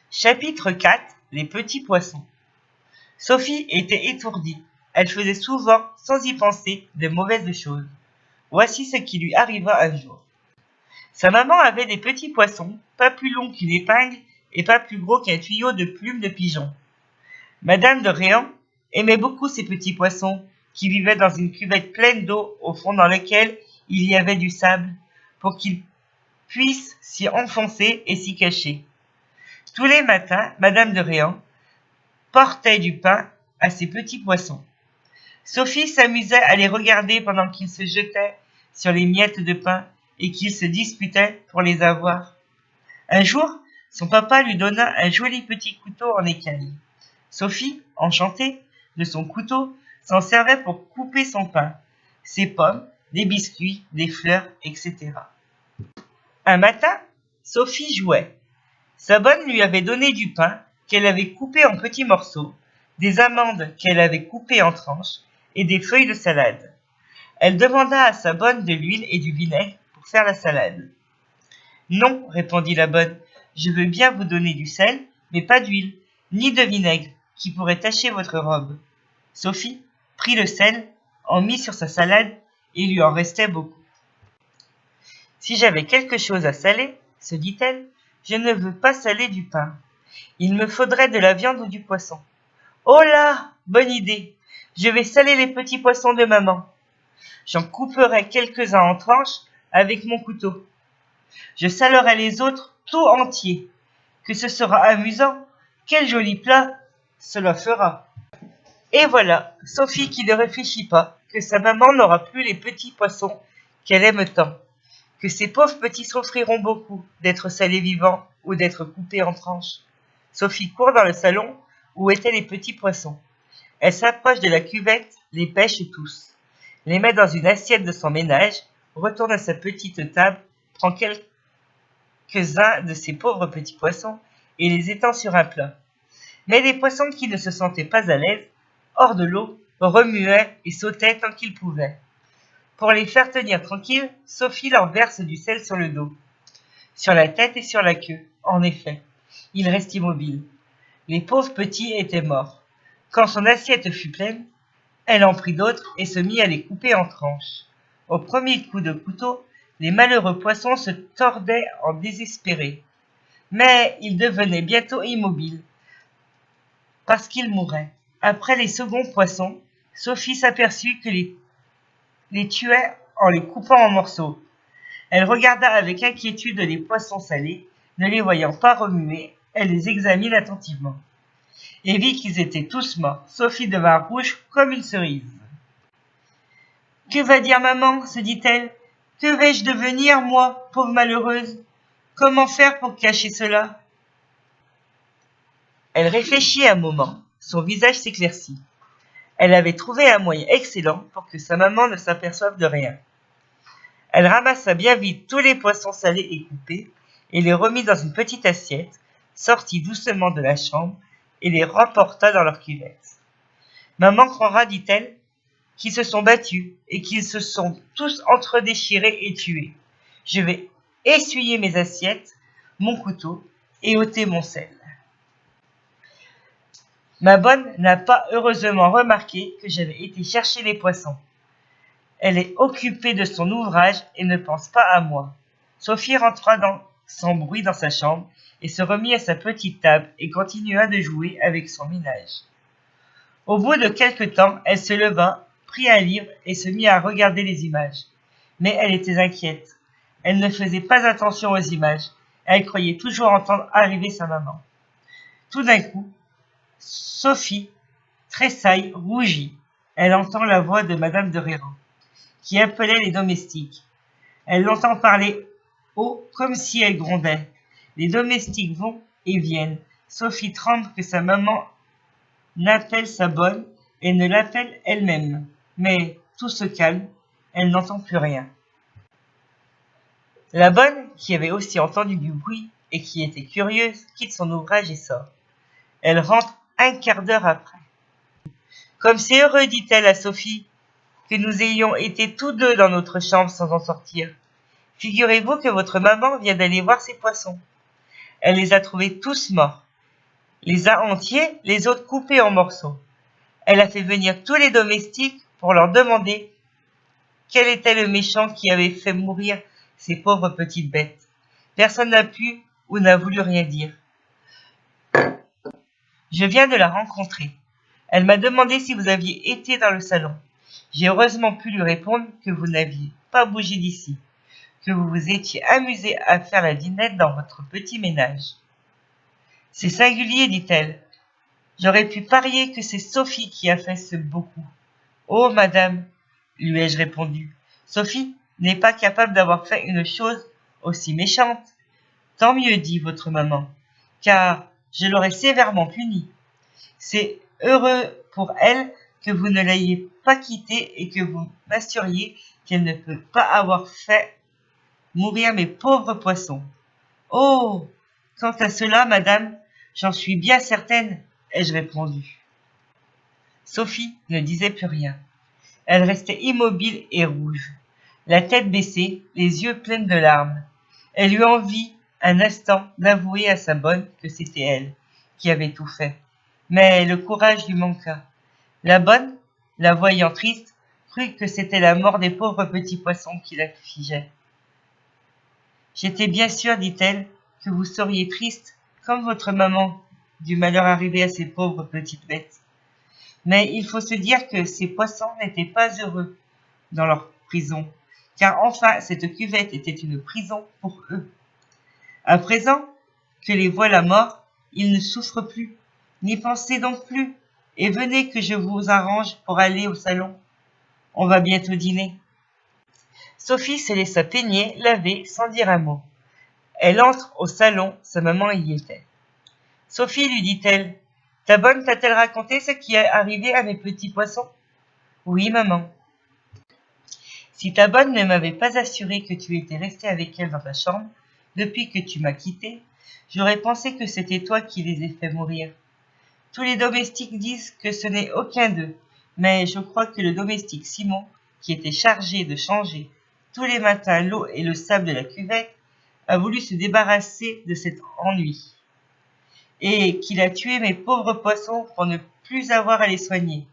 Chapitre 4. Les petits poissons. Sophie était étourdie. Elle faisait souvent, sans y penser, de mauvaises choses. Voici ce qui lui arriva un jour. Sa maman avait des petits poissons, pas plus longs qu'une épingle et pas plus gros qu'un tuyau de plumes de pigeon. Madame de Réan aimait beaucoup ces petits poissons qui vivaient dans une cuvette pleine d'eau au fond dans laquelle il y avait du sable pour qu'ils puissent s'y enfoncer et s'y cacher. Tous les matins, Madame de Réan portait du pain à ces petits poissons. Sophie s'amusait à les regarder pendant qu'ils se jetaient sur les miettes de pain et qu'ils se disputaient pour les avoir. Un jour, son papa lui donna un joli petit couteau en écaille. Sophie, enchantée de son couteau, s'en servait pour couper son pain, ses pommes, des biscuits, des fleurs, etc. Un matin, Sophie jouait. Sa bonne lui avait donné du pain qu'elle avait coupé en petits morceaux, des amandes qu'elle avait coupées en tranches et des feuilles de salade. Elle demanda à sa bonne de l'huile et du vinaigre pour faire la salade. « Non, répondit la bonne, je veux bien vous donner du sel, mais pas d'huile, ni de vinaigre, qui pourrait tacher votre robe. » Sophie prit le sel, en mit sur sa salade, et il lui en restait beaucoup. « Si j'avais quelque chose à saler, se dit-elle, je ne veux pas saler du pain. Il me faudrait de la viande ou du poisson. Oh là, bonne idée, je vais saler les petits poissons de maman. J'en couperai quelques-uns en tranches avec mon couteau. Je salerai les autres tout entiers. Que ce sera amusant. Quel joli plat cela fera. » Et voilà, Sophie qui ne réfléchit pas, que sa maman n'aura plus les petits poissons qu'elle aime tant, que ces pauvres petits souffriront beaucoup d'être salés vivants ou d'être coupés en tranches. Sophie court dans le salon où étaient les petits poissons. Elle s'approche de la cuvette, les pêche tous, les met dans une assiette de son ménage, retourne à sa petite table, prend quelques-uns de ces pauvres petits poissons et les étend sur un plat. Mais les poissons qui ne se sentaient pas à l'aise, hors de l'eau, remuaient et sautaient tant qu'ils pouvaient. Pour les faire tenir tranquilles, Sophie leur verse du sel sur le dos, sur la tête et sur la queue. En effet, ils restent immobiles. Les pauvres petits étaient morts. Quand son assiette fut pleine, elle en prit d'autres et se mit à les couper en tranches. Au premier coup de couteau, les malheureux poissons se tordaient en désespérés. Mais ils devenaient bientôt immobiles, parce qu'ils mouraient. Après les seconds poissons, Sophie s'aperçut que les tuait en les coupant en morceaux. Elle regarda avec inquiétude les poissons salés, ne les voyant pas remuer, elle les examine attentivement. Et vit qu'ils étaient tous morts. Sophie devint rouge comme une cerise. « Que va dire maman ?» se dit-elle. « Que vais-je devenir, moi, pauvre malheureuse? Comment faire pour cacher cela ?» Elle réfléchit un moment. Son visage s'éclaircit. Elle avait trouvé un moyen excellent pour que sa maman ne s'aperçoive de rien. Elle ramassa bien vite tous les poissons salés et coupés et les remit dans une petite assiette, sortit doucement de la chambre et les remporta dans leur cuvette. « Maman croira, dit-elle, qu'ils se sont battus et qu'ils se sont tous entredéchirés et tués. Je vais essuyer mes assiettes, mon couteau et ôter mon sel. » Ma bonne n'a pas heureusement remarqué que j'avais été chercher les poissons. Elle est occupée de son ouvrage et ne pense pas à moi. Sophie rentra sans bruit dans sa chambre et se remit à sa petite table et continua de jouer avec son ménage. Au bout de quelque temps, elle se leva, prit un livre et se mit à regarder les images. Mais elle était inquiète. Elle ne faisait pas attention aux images. Elle croyait toujours entendre arriver sa maman. Tout d'un coup, Sophie tressaille, rougit. Elle entend la voix de Madame de Réan, qui appelait les domestiques. Elle l'entend parler haut comme si elle grondait. Les domestiques vont et viennent. Sophie tremble que sa maman n'appelle sa bonne et ne l'appelle elle-même. Mais tout se calme, elle n'entend plus rien. La bonne, qui avait aussi entendu du bruit et qui était curieuse, quitte son ouvrage et sort. Elle rentre un quart d'heure après. « Comme c'est heureux, dit-elle à Sophie, que nous ayons été tous deux dans notre chambre sans en sortir. Figurez-vous que votre maman vient d'aller voir ses poissons. Elle les a trouvés tous morts, les uns entiers, les autres coupés en morceaux. Elle a fait venir tous les domestiques pour leur demander quel était le méchant qui avait fait mourir ces pauvres petites bêtes. Personne n'a pu ou n'a voulu rien dire. Je viens de la rencontrer. Elle m'a demandé si vous aviez été dans le salon. J'ai heureusement pu lui répondre que vous n'aviez pas bougé d'ici, que vous vous étiez amusé à faire la dinette dans votre petit ménage. C'est singulier, dit-elle. J'aurais pu parier que c'est Sophie qui a fait ce beau coup. Oh, madame, lui ai-je répondu, Sophie n'est pas capable d'avoir fait une chose aussi méchante. Tant mieux, dit votre maman, car je l'aurais sévèrement punie. C'est heureux pour elle que vous ne l'ayez pas quittée et que vous m'assuriez qu'elle ne peut pas avoir fait mourir mes pauvres poissons. Oh, quant à cela, madame, j'en suis bien certaine, ai-je répondu. Sophie ne disait plus rien. Elle restait immobile et rouge, la tête baissée, les yeux pleins de larmes. Elle eut envie, un instant, d'avouer à sa bonne que c'était elle qui avait tout fait. Mais le courage lui manqua. La bonne, la voyant triste, crut que c'était la mort des pauvres petits poissons qui l'affligeait. J'étais bien sûre, dit-elle, que vous seriez triste, comme votre maman, du malheur arrivé à ces pauvres petites bêtes. Mais il faut se dire que ces poissons n'étaient pas heureux dans leur prison, car enfin cette cuvette était une prison pour eux. À présent que les voilà morts, ils ne souffrent plus, n'y pensez donc plus, et venez que je vous arrange pour aller au salon. On va bientôt dîner. Sophie se laissa peigner, laver, sans dire un mot. Elle entre au salon, sa maman y était. Sophie, lui dit-elle, ta bonne t'a-t-elle raconté ce qui est arrivé à mes petits poissons? Oui, maman. Si ta bonne ne m'avait pas assuré que tu étais resté avec elle dans ta chambre, depuis que tu m'as quitté, j'aurais pensé que c'était toi qui les ai fait mourir. Tous les domestiques disent que ce n'est aucun d'eux, mais je crois que le domestique Simon, qui était chargé de changer tous les matins l'eau et le sable de la cuvette, a voulu se débarrasser de cet ennui, et qu'il a tué mes pauvres poissons pour ne plus avoir à les soigner.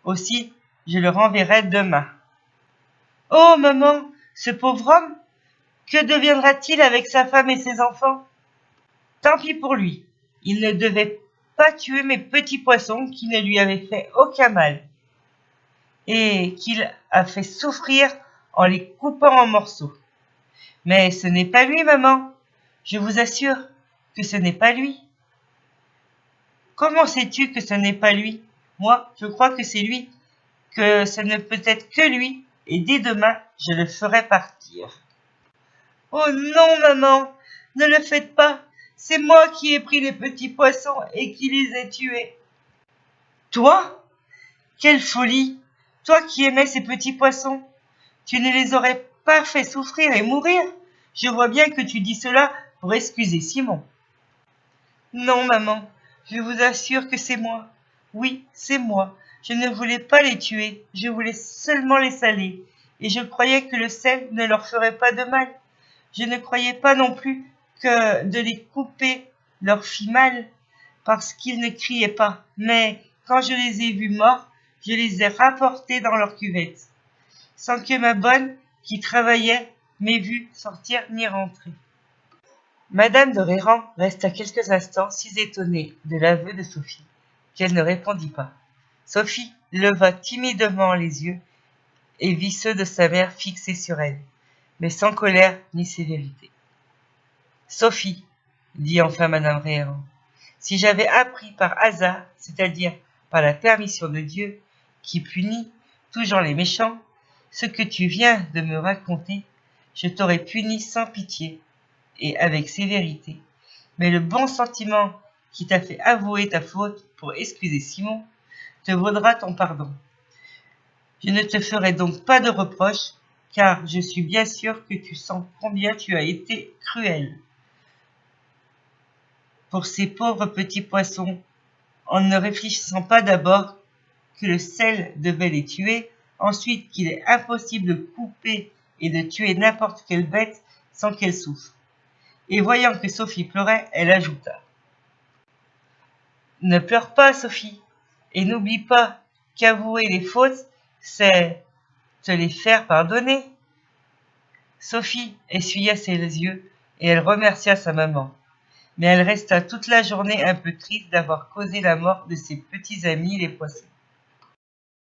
Aussi, je le renverrai demain. Oh, maman, ce pauvre homme, que deviendra-t-il avec sa femme et ses enfants? Tant pis pour lui, il ne devait pas tuer mes petits poissons qui ne lui avaient fait aucun mal, et qu'il a fait souffrir en les coupant en morceaux. Mais ce n'est pas lui, maman, je vous assure que ce n'est pas lui. Comment sais-tu que ce n'est pas lui? Moi, je crois que c'est lui, que ce ne peut être que lui, et dès demain, je le ferai partir. Oh non, maman, ne le faites pas, c'est moi qui ai pris les petits poissons et qui les ai tués. Toi? Quelle folie! Toi qui aimais ces petits poissons, tu ne les aurais pas fait souffrir et mourir? Je vois bien que tu dis cela pour excuser Simon. Non, maman, je vous assure que c'est moi. Oui, c'est moi. Je ne voulais pas les tuer, je voulais seulement les saler, et je croyais que le sel ne leur ferait pas de mal. Je ne croyais pas non plus que de les couper leur fit mal, parce qu'ils ne criaient pas. Mais quand je les ai vus morts, je les ai rapportés dans leur cuvette, sans que ma bonne, qui travaillait, m'ait vu sortir ni rentrer. Madame de Réran resta quelques instants si étonnée de l'aveu de Sophie, qu'elle ne répondit pas. Sophie leva timidement les yeux et vit ceux de sa mère fixés sur elle, mais sans colère ni sévérité. Sophie, dit enfin madame Réhan, si j'avais appris par hasard, c'est-à-dire par la permission de Dieu, qui punit toujours les méchants, ce que tu viens de me raconter, je t'aurais puni sans pitié et avec sévérité. Mais le bon sentiment qui t'a fait avouer ta faute pour excuser Simon te vaudra ton pardon. Je ne te ferai donc pas de reproche, car je suis bien sûr que tu sens combien tu as été cruel pour ces pauvres petits poissons, en ne réfléchissant pas d'abord que le sel devait les tuer, ensuite qu'il est impossible de couper et de tuer n'importe quelle bête sans qu'elle souffre. Et voyant que Sophie pleurait, elle ajouta: Ne pleure pas, Sophie, et n'oublie pas qu'avouer les fautes, c'est te les faire pardonner. Sophie essuya ses yeux et elle remercia sa maman. Mais elle resta toute la journée un peu triste d'avoir causé la mort de ses petits amis les poissons.